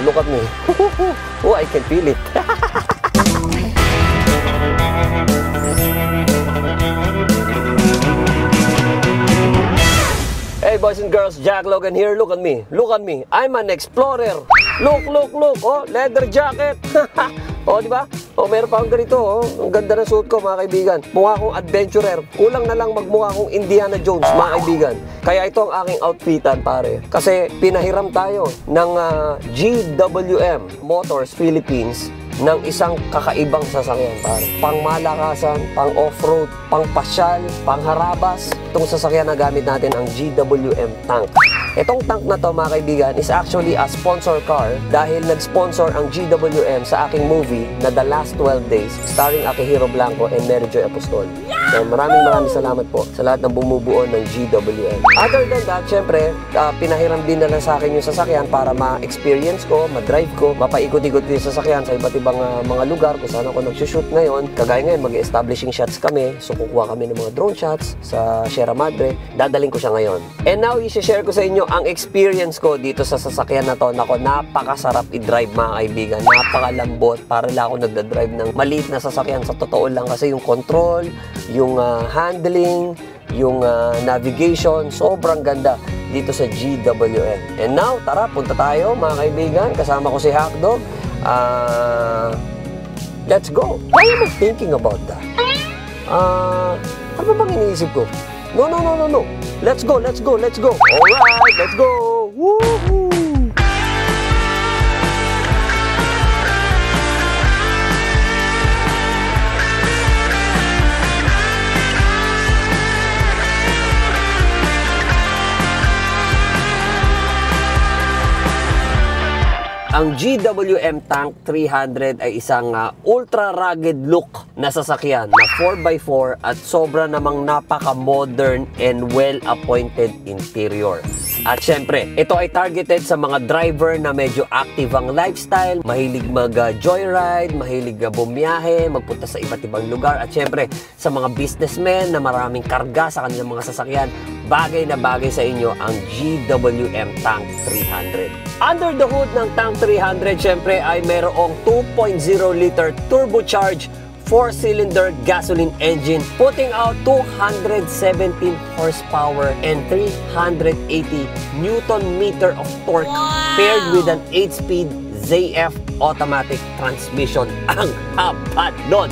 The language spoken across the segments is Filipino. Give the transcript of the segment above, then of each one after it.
look at me. Oh, I can feel it. Hey boys and girls, Jack Logan here. Look at me. Look at me. I'm an explorer. Look, look, look. Oh, leather jacket. Oh, di ba? Oh, meron pa akong ganito. Oh. Ang ganda ng suit ko, mga kaibigan. Mukha akong adventurer. Kulang na lang magmukha akong Indiana Jones, mga kaibigan. Kaya ito ang aking outfitan, pare. Kasi pinahiram tayo ng GWM Motors Philippines ng isang kakaibang sasakyan, pare. Pang malakasan, pang off-road, pang pasyal, pang harabas. Itong sasakyan na gamit natin ang GWM tank. Itong tank na to, mga kaibigan, is actually a sponsor car dahil nag-sponsor ang GWM sa aking movie na The Last 12 Days starring Akihiro Blanco and Mary Joy Apostol. So maraming salamat po sa lahat ng bumubuo ng GWM. Other than that, syempre, pinahiram din na lang sa akin yung sasakyan para ma-experience ko, ma-drive ko, mapaikot-ikot yung sasakyan sa iba't ibang mga lugar kung saan ako nag-shoot ngayon. Kagaya ngayon, mag-establishing shots kami. So kukuha kami ng mga drone shots sa Sierra Madre. Dadaling ko siya ngayon. And now, i-share ko sa inyo ang experience ko dito sa sasakyan na to. Nako, napakasarap i-drive, mga kaibigan. Napakalambot. Para lang ako nagda-drive ng maliit na sasakyan. Sa totoo lang kasi yung control, yung handling, yung navigation, sobrang ganda dito sa GWM. And now, tara, punta tayo, mga kaibigan. Kasama ko si Hackdog. Let's go. Why am I thinking about that? Ano bang iniisip ko? No. Let's go. Alright, let's go. Woohoo! Ang GWM Tank 300 ay isang ultra rugged look na sasakyan na 4x4 at sobra namang napaka-modern and well-appointed interior. At syempre, ito ay targeted sa mga driver na medyo active ang lifestyle, mahilig mag-joyride, mahilig bumiyahe, magpunta sa iba't ibang lugar. At syempre, sa mga businessmen na maraming karga sa kanilang mga sasakyan, bagay na bagay sa inyo ang GWM Tank 300. Under the hood ng Tank 300, syempre ay mayroong 2.0 liter turbocharged 4-cylinder gasoline engine putting out 217 horsepower and 380 Newton-meter of torque paired with an 8-speed ZF automatic transmission. Ang haba nun!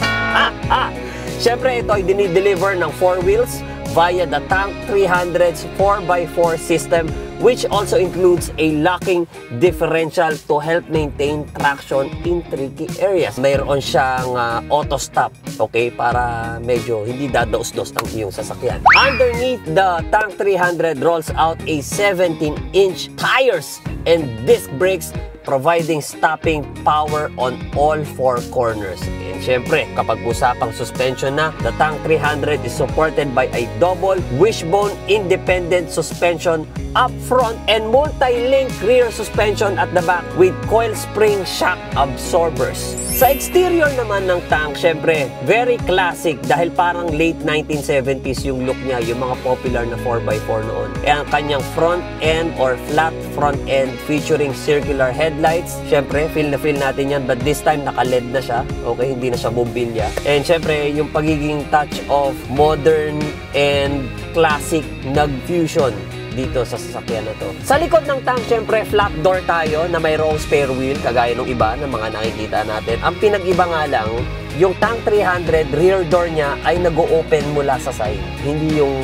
Syempre ito ay dinideliver ng 4 wheels via the Tank 300's 4x4 system, which also includes a locking differential to help maintain traction in tricky areas. Mayroon siyang auto stop, okay, para medyo hindi dadaos-dos ang iyong sasakyan. Underneath the Tank 300 rolls out a 17-inch tires and disc brakes, providing stopping power on all 4 corners. And syempre, kapag usapang suspension na, the Tank 300 is supported by a double wishbone independent suspension up front and multi-link rear suspension at the back with coil spring shock absorbers. Sa exterior naman ng tank, syempre, very classic dahil parang late 1970s yung look niya, yung mga popular na 4x4 noon. E ang kanyang front end or flat front end featuring circular headlights. Syempre, feel na feel natin yan, but this time naka-LED na siya. Okay, hindi na siya bombilya. And syempre, yung pagiging touch of modern and classic nag-fusion dito sa sasakyan na to. Sa likod ng tank, syempre, flat door tayo na mayroong spare wheel, kagaya ng iba na mga nakikita natin. Ang pinag-iba nga lang, yung Tank 300, rear door niya ay nag-o-open mula sa side. Hindi yung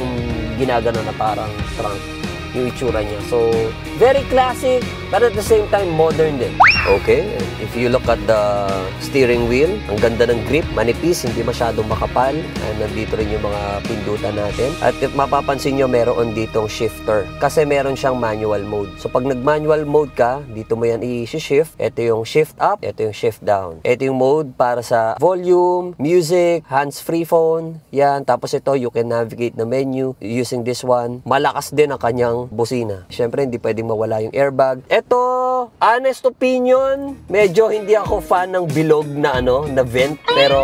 ginagano na parang trunk yung itsura niya. So, very classic, but at the same time, modern din. Okay, if you look at the steering wheel, ang ganda ng grip, manipis, hindi masyadong makapal. Nandito rin yung mga pindutan natin. At if mapapansin nyo, meron ditong shifter. Kasi meron siyang manual mode. So, pag nag-manual mode ka, dito mo yan i-shift. Ito yung shift up, ito yung shift down. Ito yung mode para sa volume, music, hands-free phone. Yan. Tapos ito, you can navigate the menu using this one. Malakas din ang kanyang busina. Siyempre, hindi pwedeng mawala yung airbag. Ito, honest opinion, medyo hindi ako fan ng bilog na na vent. Pero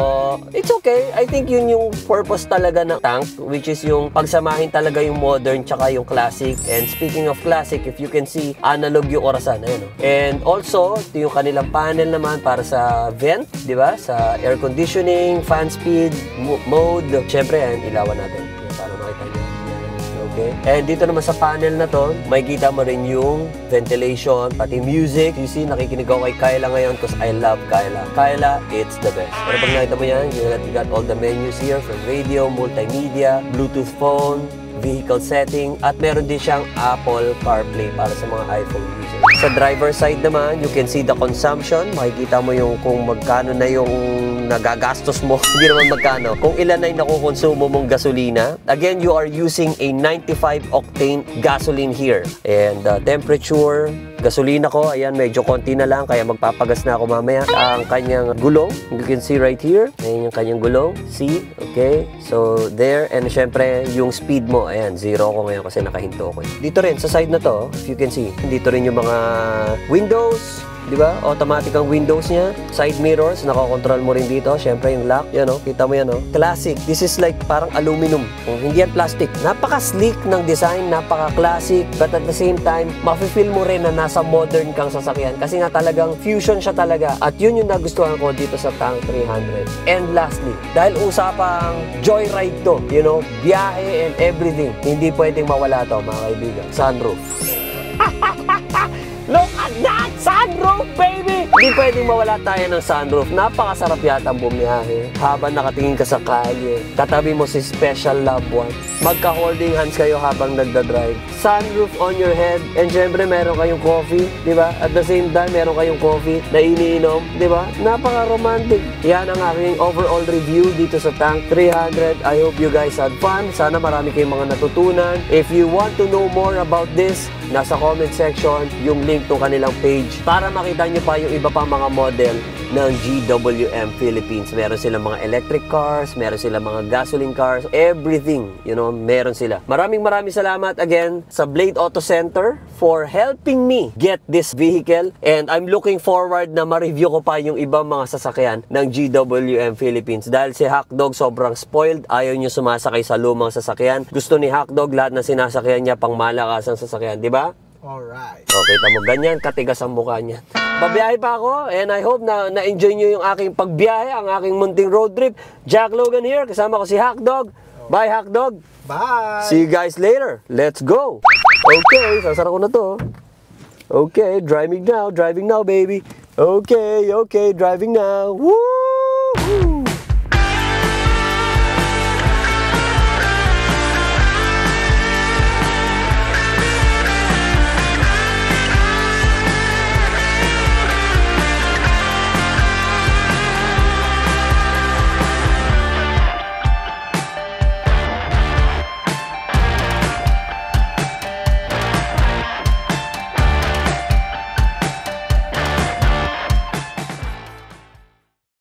it's okay. I think yun yung purpose talaga ng tank, which is yung pagsamahin talaga yung modern tsaka yung classic. And speaking of classic, if you can see, analog yung orasan. Ayan, and also, ito yung kanilang panel naman para sa vent, di ba? Sa air conditioning, fan speed, mode. Siyempre, yan, ilawan natin. Para makita nyo. Okay. And dito naman sa panel na to, makikita mo rin yung ventilation, pati music. You see, nakikinig ako kay Kyla ngayon because I love Kyla. Kyla, it's the best. Pero pag nakita mo yan, you got all the menus here from radio, multimedia, Bluetooth phone, vehicle setting, at meron din siyang Apple CarPlay para sa mga iPhone users. Sa driver side naman, you can see the consumption. Makikita mo yung kung magkano na yung nagagastos mo. Hindi naman magkano. Kung ilan na yung nakukonsumo mong gasolina. Again, you are using a 95 octane gasoline here. And temperature, gasolina ko, ayan, medyo konti na lang, kaya magpapagas na ako mamaya. Ang kanyang gulong, you can see right here. Ayan yung kanyang gulong. See? Okay. So, there. And syempre, yung speed mo, ayan, 0 ko ngayon kasi nakahinto ko. Dito rin, sa side na to, if you can see, dito rin yung mga windows, di ba? Automatic ang windows niya. Side mirrors, nakakontrol mo rin dito. Syempre yung lock, yan o. Kita mo yan o. Classic. This is like parang aluminum. Hindi yan plastic. Napaka-sleek ng design, napaka-classic. But at the same time, mafe-feel mo rin na nasa modern kang sasakyan. Kasi nga talagang fusion siya talaga. At yun yung nagustuhan ko dito sa Tank 300. And lastly, dahil usapang joyride to, you know, biyahe and everything, hindi pwedeng mawala to, mga kaibigan. Sunroof. Look at that! Sunroof, baby! Hindi pwedeng mawala tayo ng sunroof. Napakasarap yata ang bumiyahe. Habang nakatingin ka sa kalye, katabi mo si special loved one. Magka-holding hands kayo habang nagdadrive. Sunroof on your head. And syempre, meron kayong coffee, di ba? At the same time, meron kayong coffee na iniinom, di ba? Napaka-romantic. Yan ang aking overall review dito sa Tank 300. I hope you guys had fun. Sana marami kayong mga natutunan. If you want to know more about this, nasa comment section yung link to kanilang page para makita nyo pa yung iba pa mga model ng GWM Philippines. Meron silang mga electric cars, meron silang mga gasoline cars, everything, you know, meron sila. Maraming salamat again sa Blade Auto Center for helping me get this vehicle, and I'm looking forward na ma-review ko pa yung ibang mga sasakyan ng GWM Philippines. Dahil si Hackdog sobrang spoiled, ayaw niya sumasakay sa lumang sasakyan. Gusto ni Hackdog lahat na sinasakyan niya pang malakasang sasakyan, di ba? Alright. Okay, tamo ganyan, katigas ang mukha niya. Babiyahe pa ako, and I hope na-enjoy nyo yung aking pagbiyahe, ang aking munting road trip. Jack Logan here, kasama ko si Hackdog. Bye, Hackdog. Bye. See you guys later. Let's go. Okay, sasara ko na to. Okay, driving now, baby. Okay, driving now. Woo!